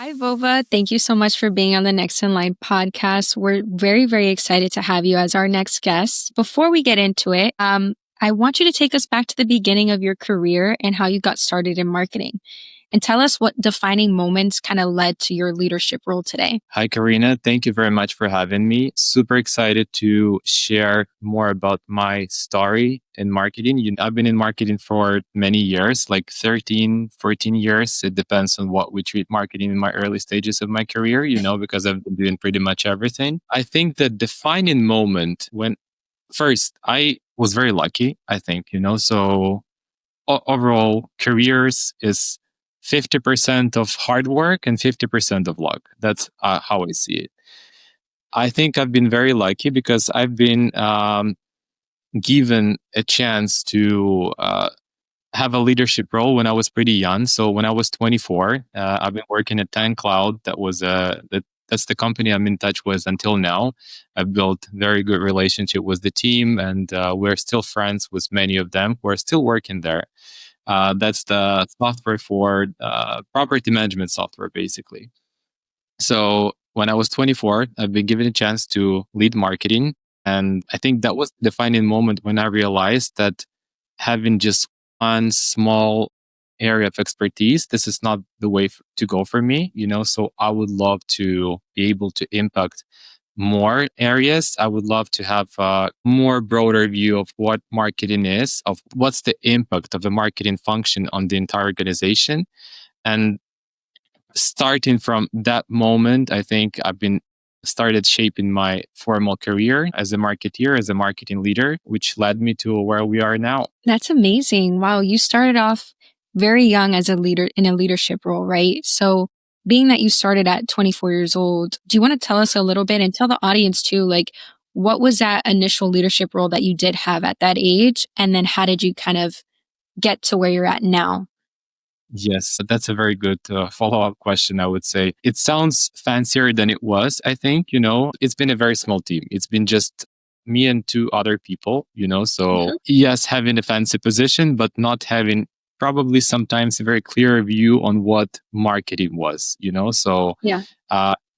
Hi, Vova. Thank you so much for being on the Next in Line podcast. We're very, very excited to have you as our next guest. Before we get into it, I want you to take us back to the beginning of your career and how you got started in marketing. And tell us what defining moments kind of led to your leadership role today. Hi, Karina. Thank you very much for having me. Super excited to share more about my story in marketing. I've been in marketing for many years, like 13, 14 years. It depends on what we treat marketing in my early stages of my career, because I've been doing pretty much everything. I think the defining moment when first I was very lucky, I think, so overall careers is 50% of hard work and 50% of luck. That's how I see it. I think I've been very lucky because I've been given a chance to have a leadership role when I was pretty young. So when I was 24, I've been working at Ten Cloud. That's the company I'm in touch with until now. I've built very good relationship with the team, and we're still friends with many of them who are still working there. That's the software for property management software, basically. So when I was 24, I've been given a chance to lead marketing. And I think that was the defining moment when I realized that having just one small area of expertise, this is not the way to go for me, So I would love to be able to impact more areas. I would love to have a more broader view of what marketing is, of what's the impact of a marketing function on the entire organization. And starting from that moment, I think I've been started shaping my formal career as a marketeer, as a marketing leader, which led me to where we are now. That's amazing. Wow, you started off very young as a leader in a leadership role, right? So being that you started at 24 years old, do you want to tell us a little bit and tell the audience too, like what was that initial leadership role that you did have at that age? And then how did you kind of get to where you're at now? Yes, that's a very good follow-up question, I would say. It sounds fancier than it was, I think, It's been a very small team. It's been just me and two other people, So yes, having a fancy position, but not having probably sometimes a very clear view on what marketing was, So Yeah.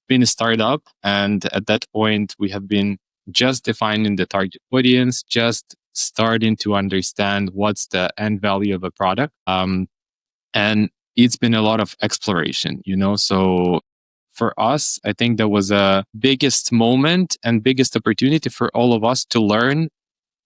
been a startup, and at that point, we have been just defining the target audience, just starting to understand what's the end value of a product. And it's been a lot of exploration, So for us, I think there was a biggest moment and biggest opportunity for all of us to learn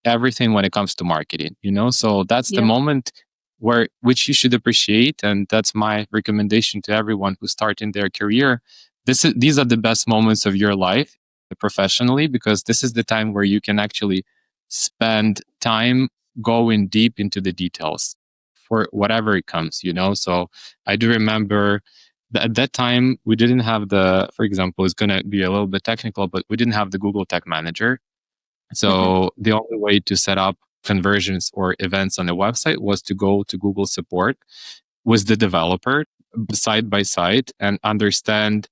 everything when it comes to marketing, So that's the moment which you should appreciate. And that's my recommendation to everyone who's starting their career. These are the best moments of your life professionally, because this is the time where you can actually spend time going deep into the details for whatever it comes, So I do remember that at that time, we didn't have for example, it's going to be a little bit technical, but we didn't have the Google Tag Manager. So the only way to set up conversions or events on a website was to go to Google support with the developer side by side and understand,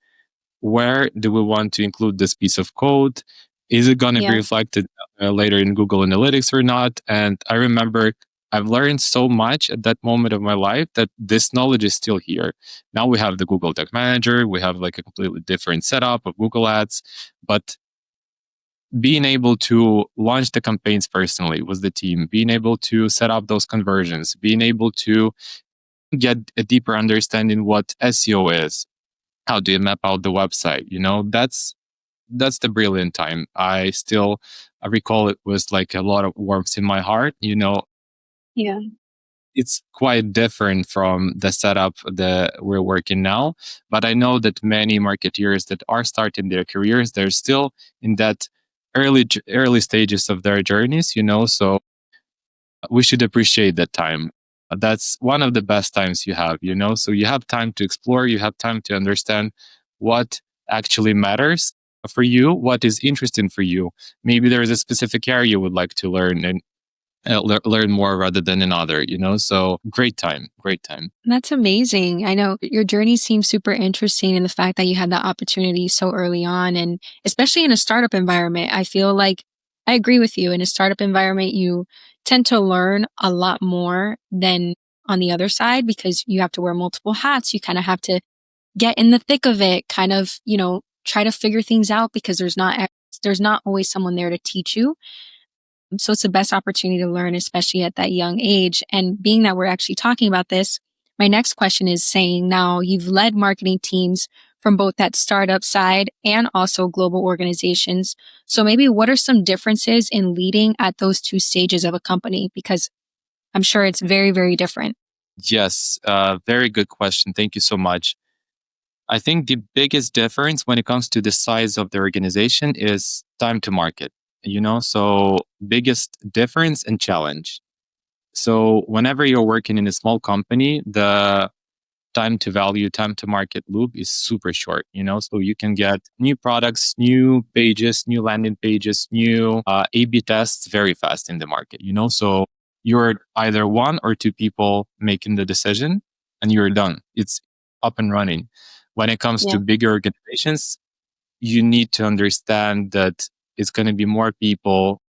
where do we want to include this piece of code? Is it going to be reflected later in Google Analytics or not? And I remember I've learned so much at that moment of my life that this knowledge is still here. Now we have the Google Tag Manager. We have like a completely different setup of Google Ads, but being able to launch the campaigns personally with the team, being able to set up those conversions, being able to get a deeper understanding what SEO is, how do you map out the website, that's the brilliant time. I recall it was like a lot of warmth in my heart, Yeah. It's quite different from the setup that we're working now. But I know that many marketeers that are starting their careers, they're still in that early stages of their journeys, So we should appreciate that time. That's one of the best times you have, So you have time to explore, you have time to understand what actually matters for you, what is interesting for you. Maybe there is a specific area you would like to learn and learn more rather than another, So great time. That's amazing. I know your journey seems super interesting in the fact that you had that opportunity so early on. And especially in a startup environment, I feel like I agree with you. In a startup environment, you tend to learn a lot more than on the other side because you have to wear multiple hats. You kind of have to get in the thick of it, kind of, try to figure things out because there's not always someone there to teach you. So it's the best opportunity to learn, especially at that young age. And being that we're actually talking about this, my next question is saying now you've led marketing teams from both that startup side and also global organizations. So maybe what are some differences in leading at those two stages of a company? Because I'm sure it's very, very different. Yes, very good question. Thank you so much. I think the biggest difference when it comes to the size of the organization is time to market, so biggest difference and challenge. So whenever you're working in a small company, the time to value, time to market loop is super short, so you can get new products, new pages, new landing pages, new A/B tests very fast in the market, so you're either one or two people making the decision and you're done. It's up and running. When it comes Yeah. to bigger organizations, you need to understand that it's going to be more people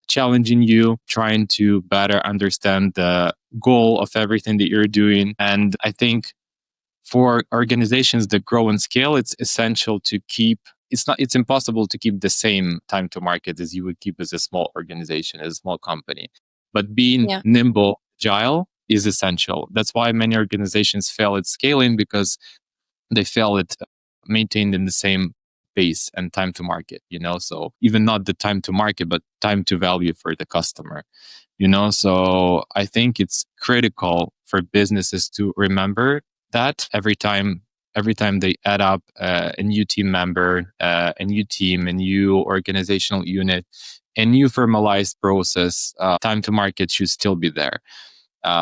challenging you, trying to better understand the goal of everything that you're doing. And I think for organizations that grow and scale, it's essential to keep it's impossible to keep the same time to market as you would keep as a small organization, as a small company. But being Yeah. nimble, agile is essential. That's why many organizations fail at scaling, because they fail at maintained in the same pace and time to market, so even not the time to market, but time to value for the customer, so I think it's critical for businesses to remember that every time they add up a new team member, a new team, a new organizational unit, a new formalized process, time to market should still be there.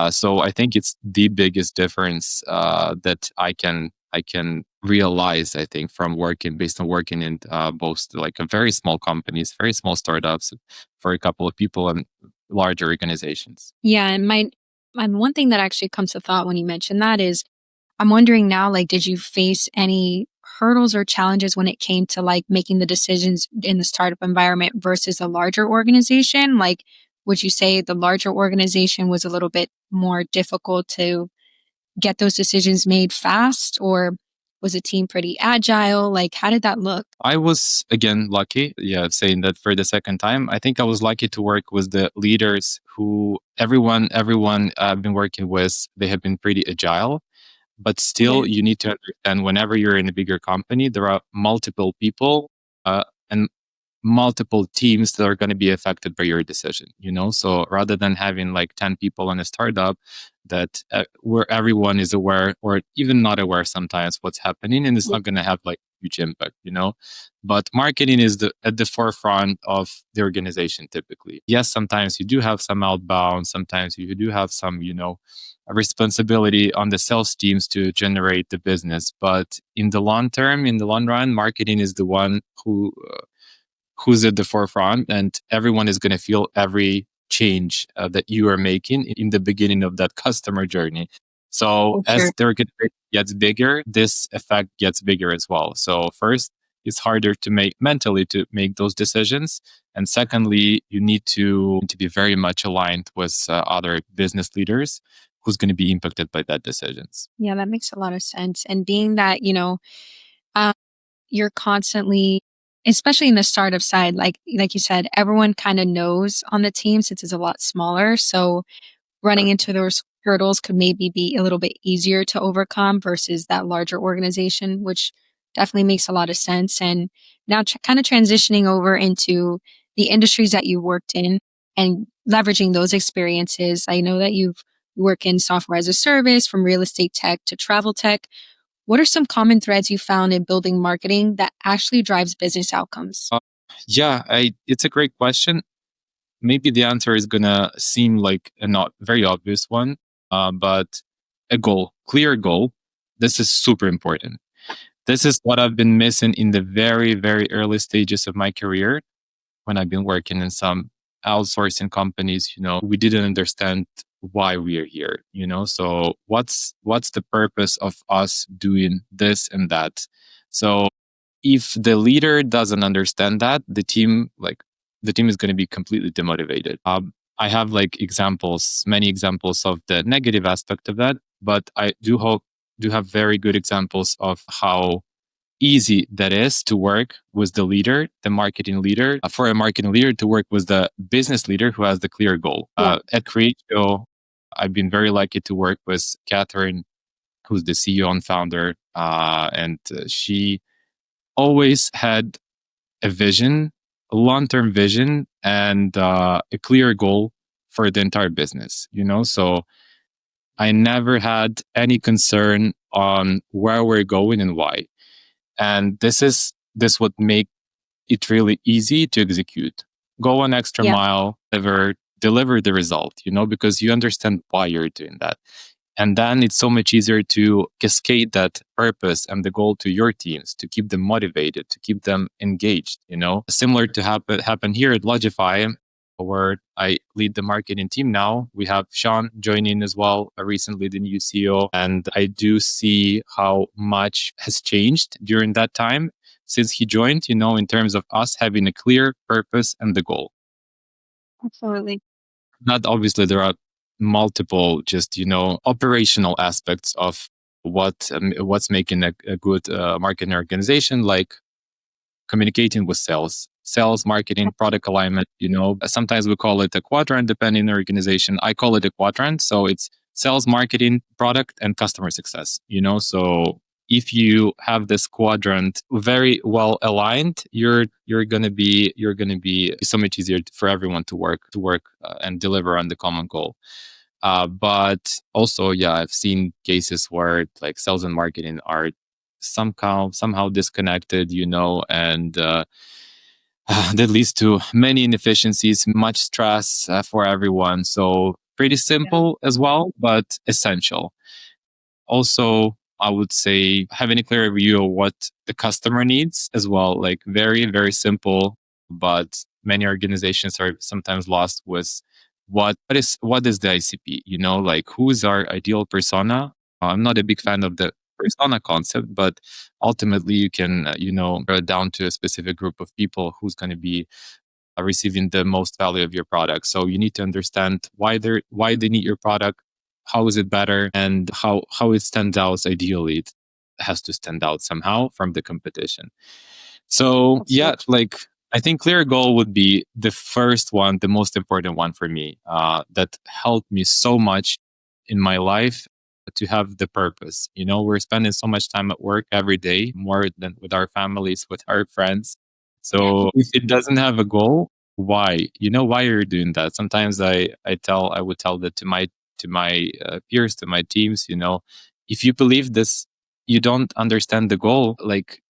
So I think it's the biggest difference that I can realize. I think from working based on working in both like a very small companies, very small startups, for a couple of people, and larger organizations. Yeah. And one thing that actually comes to thought when you mentioned that is I'm wondering now, like, did you face any hurdles or challenges when it came to like making the decisions in the startup environment versus a larger organization? Like, would you say the larger organization was a little bit more difficult to get those decisions made fast, or was the team pretty agile? Like, how did that look? I was again lucky, yeah, saying that for the second time. I think I was lucky to work with the leaders who everyone I've been working with, they have been pretty agile. But Okay. still, you need to understand, whenever you're in a bigger company, there are multiple people and multiple teams that are going to be affected by your decision, so rather than having like 10 people in a startup that where everyone is aware or even not aware sometimes what's happening, and it's Yeah. not going to have like huge impact, but marketing is at the forefront of the organization typically. Yes, sometimes you do have some outbound, sometimes you do have some, a responsibility on the sales teams to generate the business, but in the long term, in the long run, marketing is the one who's at the forefront, and everyone is going to feel every change that you are making in the beginning of that customer journey. So For as sure. their organization gets bigger, this effect gets bigger as well. So first, it's harder to make mentally to make those decisions, and secondly, you need to be very much aligned with other business leaders who's going to be impacted by that decisions. Yeah, that makes a lot of sense. And being that, um, you're constantly, especially in the startup side, like you said, everyone kind of knows on the team since it's a lot smaller. So running into those hurdles could maybe be a little bit easier to overcome versus that larger organization, which definitely makes a lot of sense. And now kind of transitioning over into the industries that you worked in and leveraging those experiences. I know that you've worked in software as a service, from real estate tech to travel tech. What are some common threads you found in building marketing that actually drives business outcomes? Yeah, it's a great question. Maybe the answer is gonna seem like a not very obvious one, but a goal, clear goal. This is super important. This is what I've been missing in the very, very early stages of my career when I've been working in some outsourcing companies. We didn't understand why we are here. So what's the purpose of us doing this and that? So if the leader doesn't understand that, the team is going to be completely demotivated. I have like examples, many examples of the negative aspect of that, but I do hope do have very good examples of how easy that is to work with the leader, the marketing leader, for a marketing leader to work with the business leader who has the clear goal. Yeah. At Creatio, I've been very lucky to work with Catherine, who's the CEO and founder, and she always had a vision, a long-term vision, and a clear goal for the entire business. So I never had any concern on where we're going and why. And this would make it really easy to execute. Go an extra Yeah. mile, deliver the result, because you understand why you're doing that. And then it's so much easier to cascade that purpose and the goal to your teams, to keep them motivated, to keep them engaged. Similar to happen here at Lodgify, where I lead the marketing team now. We have Sean joining as well, recently the new CEO. And I do see how much has changed during that time since he joined, in terms of us having a clear purpose and the goal. Absolutely. Not obviously, there are multiple just, operational aspects of what's making a good marketing organization, like communicating with sales, marketing, product alignment. Sometimes we call it a quadrant depending on the organization. I call it a quadrant. So it's sales, marketing, product, and customer success. So if you have this quadrant very well aligned, you're gonna be so much easier for everyone to work and deliver on the common goal. But also, yeah, I've seen cases where like sales and marketing are somehow disconnected, and that leads to many inefficiencies, much stress for everyone. So pretty simple as well, but essential. Also, I would say having a clear view of what the customer needs as well, like very, very simple, but many organizations are sometimes lost with what is the ICP, like who is our ideal persona. I'm not a big fan of the persona concept, but ultimately you can, go down to a specific group of people who's going to be receiving the most value of your product. So you need to understand why they need your product, how is it better, and how it stands out. Ideally, it has to stand out somehow from the competition. So yeah, like I think clear goal would be the first one, the most important one for me. That helped me so much in my life to have the purpose. We're spending so much time at work every day, more than with our families, with our friends. So if it doesn't have a goal, why? Why you're doing that? Sometimes I would tell that to my peers, to my teams. If you believe this, you don't understand the goal. Like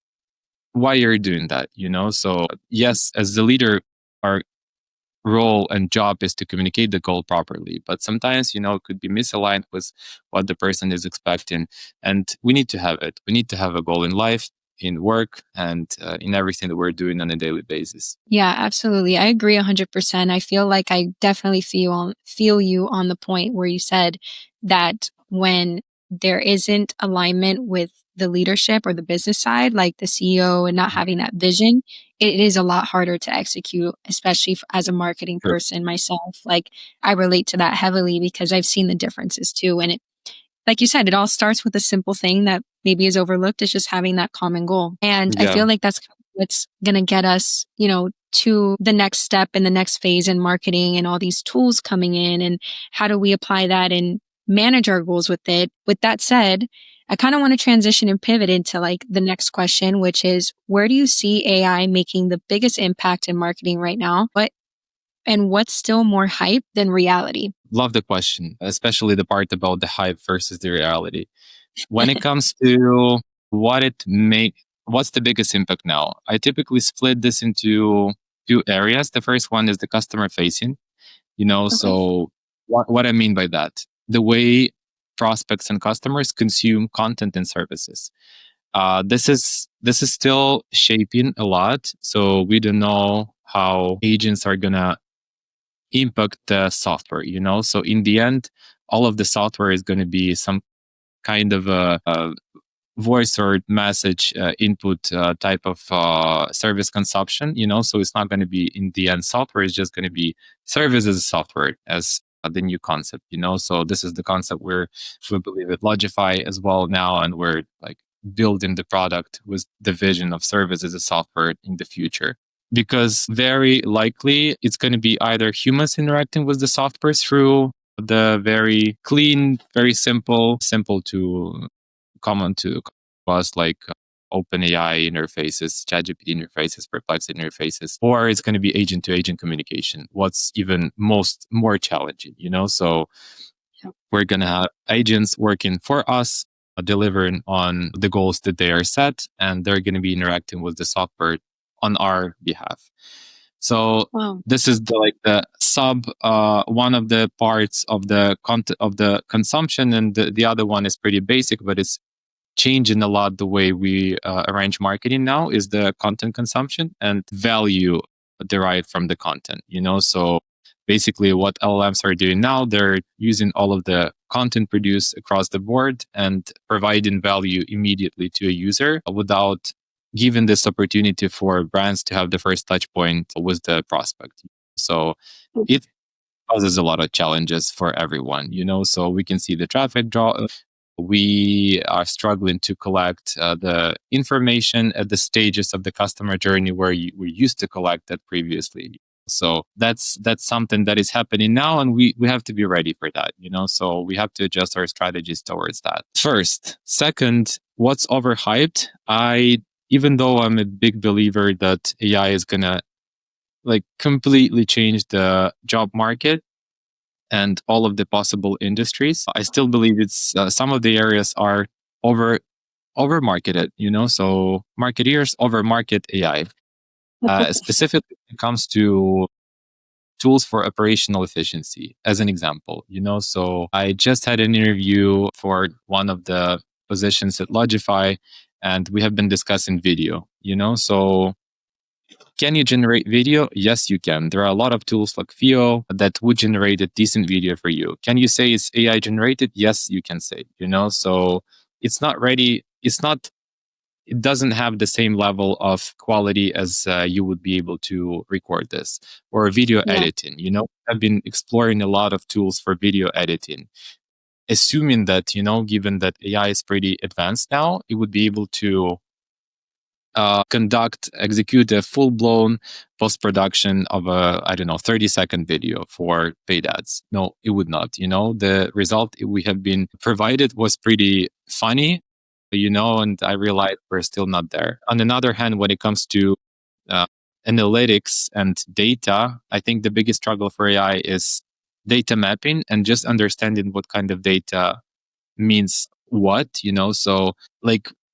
why you're doing that. So yes, as the leader, our role and job is to communicate the goal properly, but sometimes it could be misaligned with what the person is expecting, and we need to have it. We need to have a goal in life, in work, and in everything that we're doing on a daily basis. Yeah, absolutely. I agree 100%. I feel like I definitely feel you on the point where you said that when there isn't alignment with the leadership or the business side, like the CEO, and not having that vision, it is a lot harder to execute, especially as a marketing Sure. person myself. Like I relate to that heavily because I've seen the differences too. And like you said, it all starts with a simple thing that maybe is overlooked, is just having that common goal. And I Yeah. feel like that's what's going to get us, to the next step and the next phase in marketing and all these tools coming in. And how do we apply that and manage our goals with it? With that said, I kind of want to transition and pivot into like the next question, which is where do you see AI making the biggest impact in marketing right now? And what's still more hype than reality? Love the question, especially the part about the hype versus the reality. When it comes to what's the biggest impact now? I typically split this into two areas. The first one is the customer facing, Okay. so what I mean by that, the way prospects and customers consume content and services. This is still shaping a lot. So we don't know how agents are gonna impact the software, So in the end, all of the software is going to be some kind of a voice or message input type of service consumption, So it's not going to be in the end software. It's just going to be service as a software, as the new concept, So this is the concept we believe at Lodgify as well now, and we're like building the product with the vision of service as a software in the future. Because very likely it's going to be either humans interacting with the software through the very clean, very simple to common to us, like OpenAI interfaces, ChatGPT interfaces, Perplexity interfaces, or it's going to be agent to agent communication. What's even more challenging, So we're going to have agents working for us, delivering on the goals that they are set, and they're going to be interacting with the software on our behalf. So Wow. this is the sub one of the parts of the content of the consumption, and the other one is pretty basic, but it's changing a lot the way we arrange marketing now is the content consumption and value derived from the content, So basically what LLMs are doing now, they're using all of the content produced across the board and providing value immediately to a user without giving this opportunity for brands to have the first touch point with the prospect. So it causes a lot of challenges for everyone, So we can see the traffic draw. We are struggling to collect the information at the stages of the customer journey where we used to collect that previously. So that's something that is happening now, and we have to be ready for that, So we have to adjust our strategies towards that. First. Second, what's overhyped? Even though I'm a big believer that AI is gonna completely change the job market and all of the possible industries, I still believe it's some of the areas are over marketed, So marketeers over market AI. Specifically when it comes to tools for operational efficiency, as an example, So I just had an interview for one of the positions at Lodgify, and we have been discussing video, So can you generate video? Yes, you can. There are a lot of tools like Theo that would generate a decent video for you. Can you say it's AI generated? Yes, you can say, So it's not ready. It doesn't have the same level of quality as you would be able to record this, or video editing. I've been exploring a lot of tools for video editing, assuming that, given that AI is pretty advanced now, it would be able to execute a full-blown post-production of a 30-second video for paid ads. No, it would not. The result we have been provided was pretty funny, and I realized we're still not there. On the other hand, when it comes to analytics and data, I think the biggest struggle for AI is data mapping and just understanding what kind of data means what, So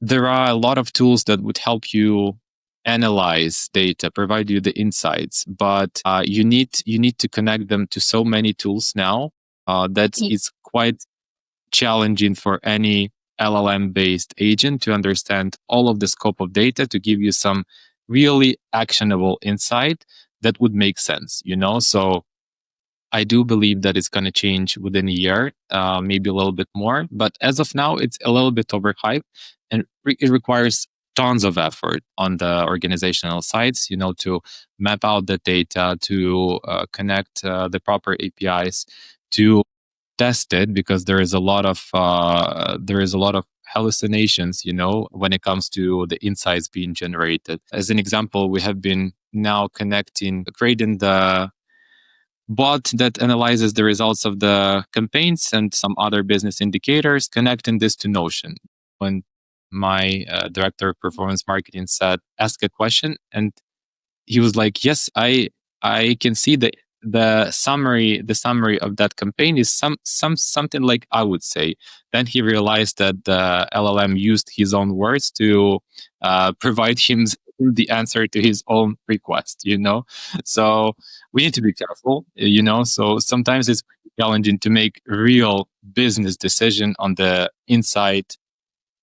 there are a lot of tools that would help you analyze data, provide you the insights, but you need to connect them to so many tools now that it's quite challenging for any LLM based agent to understand all of the scope of data to give you some really actionable insight that would make sense, So I do believe that it's going to change within a year, maybe a little bit more. But as of now, it's a little bit overhyped, and it requires tons of effort on the organizational sides, to map out the data, to connect the proper APIs, to test it, because there is a lot of hallucinations, when it comes to the insights being generated. As an example, we have been now creating the bot that analyzes the results of the campaigns and some other business indicators, connecting this to Notion. When my director of performance marketing said, ask a question, and he was like, yes, I can see the summary of that campaign is something like I would say. Then he realized that the LLM used his own words to provide him the answer to his own request, So we need to be careful, So sometimes it's challenging to make real business decision on the insight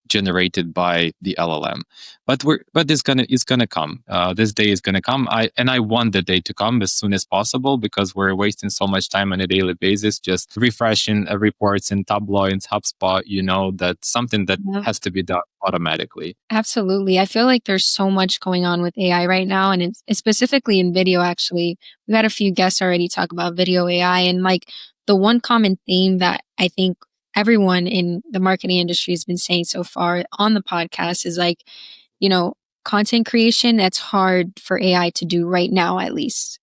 generated by the LLM. But it's gonna come. This day is gonna come. I want the day to come as soon as possible, because we're wasting so much time on a daily basis just refreshing reports in Tableau and HubSpot. That's something that has to be done automatically. Absolutely. I feel like there's so much going on with AI right now, and it's specifically in video. Actually, we've had a few guests already talk about video AI, and the one common theme that I think everyone in the marketing industry has been saying so far on the podcast is like, you know, content creation, that's hard for AI to do right now, at least.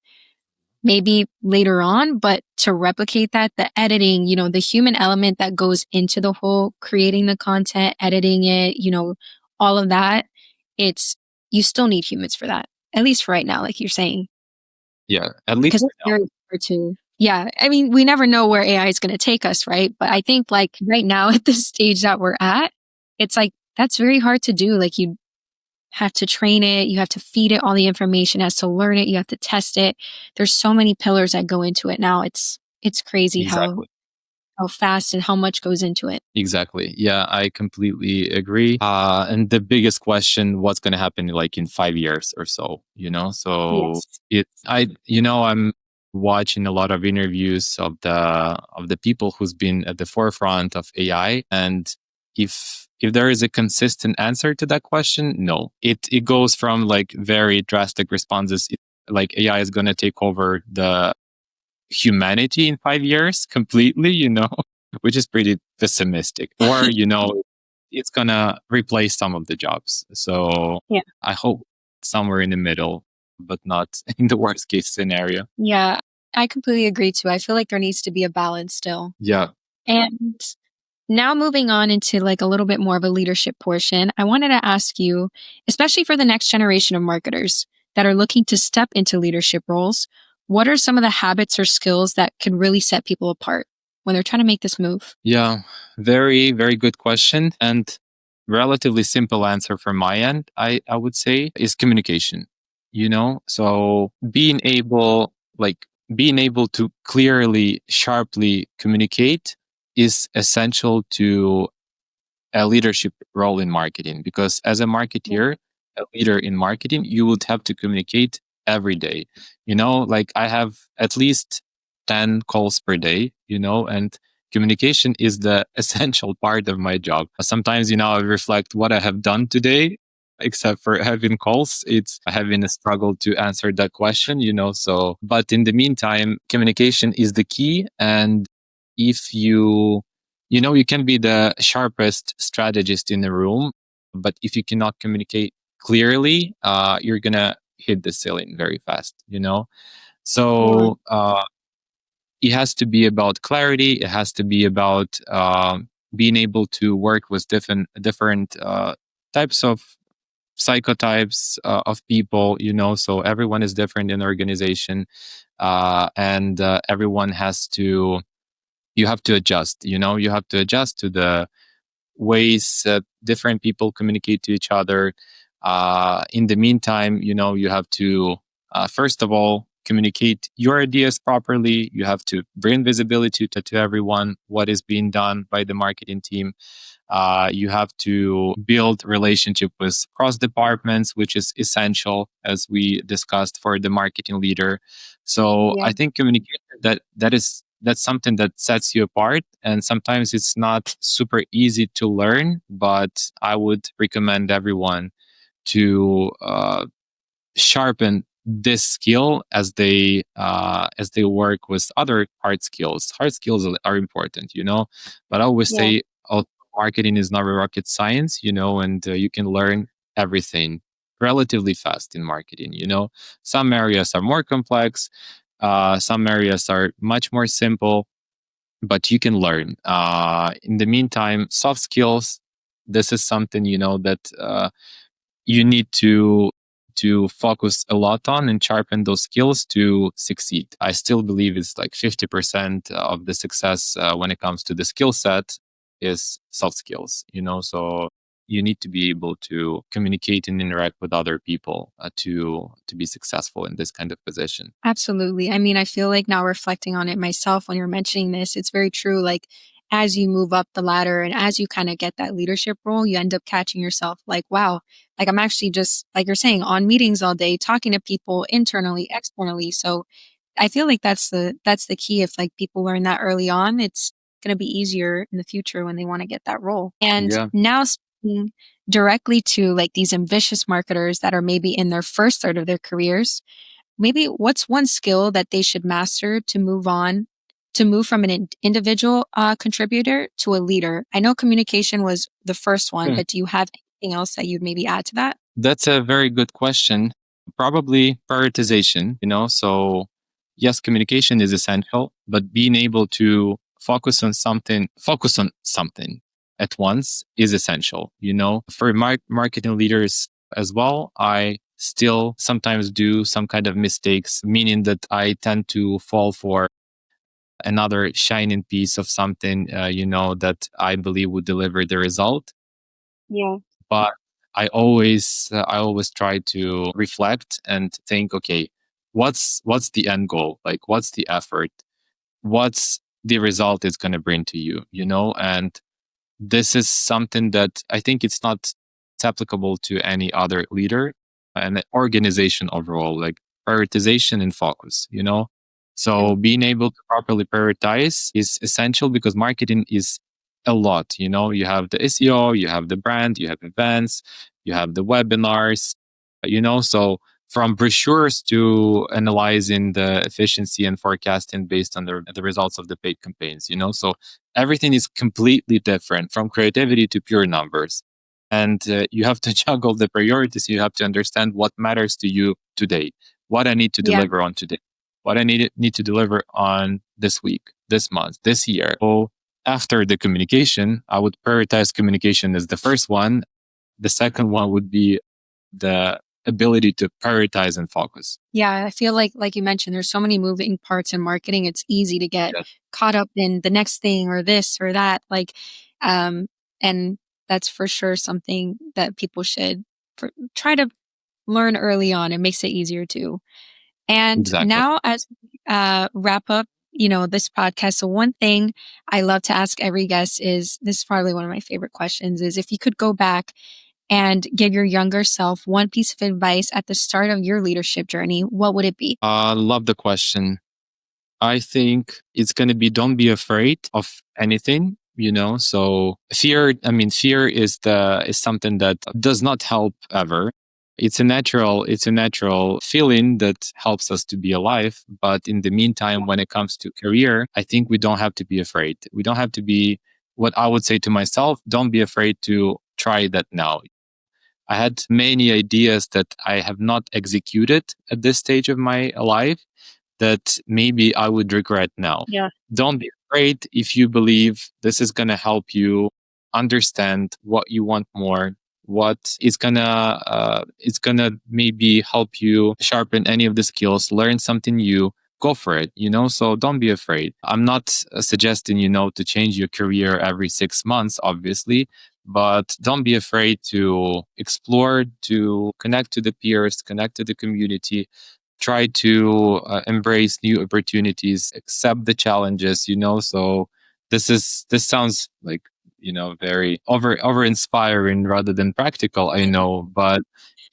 Maybe later on, but to replicate that, the editing, the human element that goes into the whole creating the content, editing it, all of that, it's, you still need humans for that, at least right now, like you're saying, Yeah, at least because for it's now. very hard to, yeah. I mean, we never know where AI is going to take us, right? But I think like right now at the stage that we're at, it's like, that's very hard to do. Like you have to train it, you have to feed it all the information, it has to learn it, you have to test it. There's so many pillars that go into it now. It's crazy Exactly. how fast and how much goes into it. Exactly. Yeah, I completely agree. And the biggest question, what's going to happen like in 5 years or so, you know? So Yes. I'm watching a lot of interviews of the people who's been at the forefront of AI. And if there is a consistent answer to that question, no. It goes from like very drastic responses. Like AI is going to take over the humanity in 5 years completely, which is pretty pessimistic. Or, it's gonna replace some of the jobs. So Yeah. I hope somewhere in the middle, but not in the worst case scenario. Yeah. I completely agree too. I feel like there needs to be a balance still. Yeah. And now moving on into like a little bit more of a leadership portion, I wanted to ask you, especially for the next generation of marketers that are looking to step into leadership roles, what are some of the habits or skills that can really set people apart when they're trying to make this move? Yeah. Very, very good question. And relatively simple answer from my end, I would say, is communication. So being able to clearly, sharply communicate is essential to a leadership role in marketing, because as a Yeah. marketeer, a leader in marketing, you would have to communicate every day. Like I have at least 10 calls per day, and communication is the essential part of my job. Sometimes, I reflect what I have done today, except for having calls. It's having a struggle to answer that question, so, but in the meantime, communication is the key. And if you can be the sharpest strategist in the room, but if you cannot communicate clearly, you're gonna hit the ceiling very fast. Totally. So it has to be about clarity. It has to be about being able to work with different types of psychotypes of people. So everyone is different in the organization, and everyone has to you have to adjust. You have to adjust to the ways different people communicate to each other. In the meantime, you have to, first of all, communicate your ideas properly. You have to bring visibility to everyone what is being done by the marketing team. You have to build relationship with cross departments, which is essential, as we discussed, for the marketing leader. So Yeah. I think communication, that's something that sets you apart, and sometimes it's not super easy to learn, but I would recommend everyone to sharpen this skill as they work with other hard skills. Hard skills are important, but I always Yeah. say, marketing is not a rocket science, and you can learn everything relatively fast in marketing. Some areas are more complex, some areas are much more simple, but you can learn. In the meantime, soft skills, this is something that you need to focus a lot on and sharpen those skills to succeed. I still believe it's like 50% of the success when it comes to the skill set is soft skills. So you need to be able to communicate and interact with other people to be successful in this kind of position. Absolutely. I mean, I feel like now reflecting on it myself when you're mentioning this, it's very true. Like, as you move up the ladder and as you kind of get that leadership role, you end up catching yourself like, wow, like I'm actually just, like you're saying, on meetings all day, talking to people internally, externally. So I feel like that's the key. If like people learn that early on, it's going to be easier in the future when they want to get that role. And Yeah. now speaking directly to like these ambitious marketers that are maybe in their first third of their careers, maybe what's one skill that they should master to move on to move from an individual contributor to a leader? I know communication was the first one, but do you have anything else that you'd maybe add to that? That's a very good question. Probably prioritization, so yes, communication is essential, but being able to focus on something at once is essential, for marketing leaders as well. I still sometimes do some kind of mistakes, meaning that I tend to fall for another shining piece of something, that I believe would deliver the result. Yeah. But I always try to reflect and think, okay, what's the end goal? Like, what's the effort? What's the result it's going to bring to you? And this is something that I think it's applicable to any other leader and organization overall, like prioritization and focus. So being able to properly prioritize is essential because marketing is a lot. You have the SEO, you have the brand, you have events, you have the webinars, so from brochures to analyzing the efficiency and forecasting based on the results of the paid campaigns, so everything is completely different, from creativity to pure numbers. And you have to juggle the priorities. You have to understand what matters to you today, what I need to Yeah. deliver on today, what I need to deliver on this week, this month, this year. So after the communication, I would prioritize communication as the first one. The second one would be the ability to prioritize and focus. Yeah, I feel like you mentioned, there's so many moving parts in marketing. It's easy to get Yes, caught up in the next thing or this or that. And that's for sure something that people should try to learn early on. It makes it easier too. And exactly. now, as we wrap up, this podcast. So one thing I love to ask every guest is, this is probably one of my favorite questions, is if you could go back and give your younger self one piece of advice at the start of your leadership journey, what would it be? Love the question. I think it's going to be, don't be afraid of anything, so fear is something that does not help ever. It's a natural feeling that helps us to be alive. But in the meantime, when it comes to career, I think we don't have to be afraid. We don't have to be, what I would say to myself, don't be afraid to try that now. I had many ideas that I have not executed at this stage of my life that maybe I would regret now. Yeah. Don't be afraid. If you believe this is going to help you understand what you want more, what is it's gonna maybe help you sharpen any of the skills, learn something new, go for it. So don't be afraid. I'm not suggesting to change your career every 6 months, obviously, but don't be afraid to explore, to connect to the peers, connect to the community, try to embrace new opportunities, accept the challenges. So this sounds like very over inspiring rather than practical, I know, but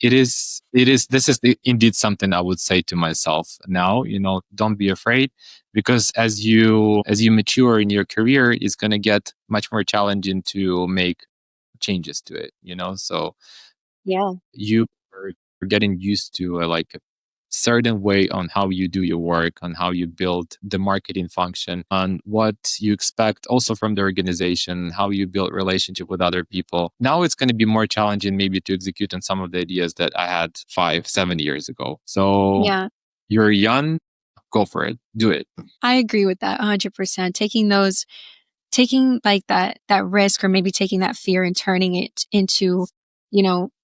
this is indeed something I would say to myself now. Don't be afraid, because as you mature in your career, it's going to get much more challenging to make changes to it. So Yeah. you are getting used to like a certain way on how you do your work, on how you build the marketing function, on what you expect also from the organization, how you build relationship with other people. Now it's going to be more challenging maybe to execute on some of the ideas that I had 5-7 years ago. So Yeah. you're young, go for it, do it. I agree with that 100%. Taking like that risk, or maybe taking that fear and turning it into,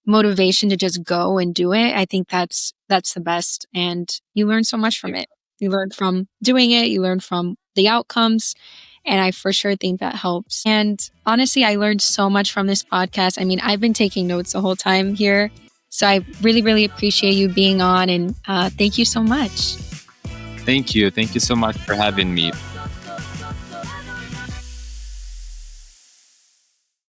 motivation to just go and do it. I think that's the best. And you learn so much from it. You learn from doing it, you learn from the outcomes. And I for sure think that helps. And honestly, I learned so much from this podcast. I mean, I've been taking notes the whole time here. So I really, really appreciate you being on, and thank you so much. Thank you so much for having me.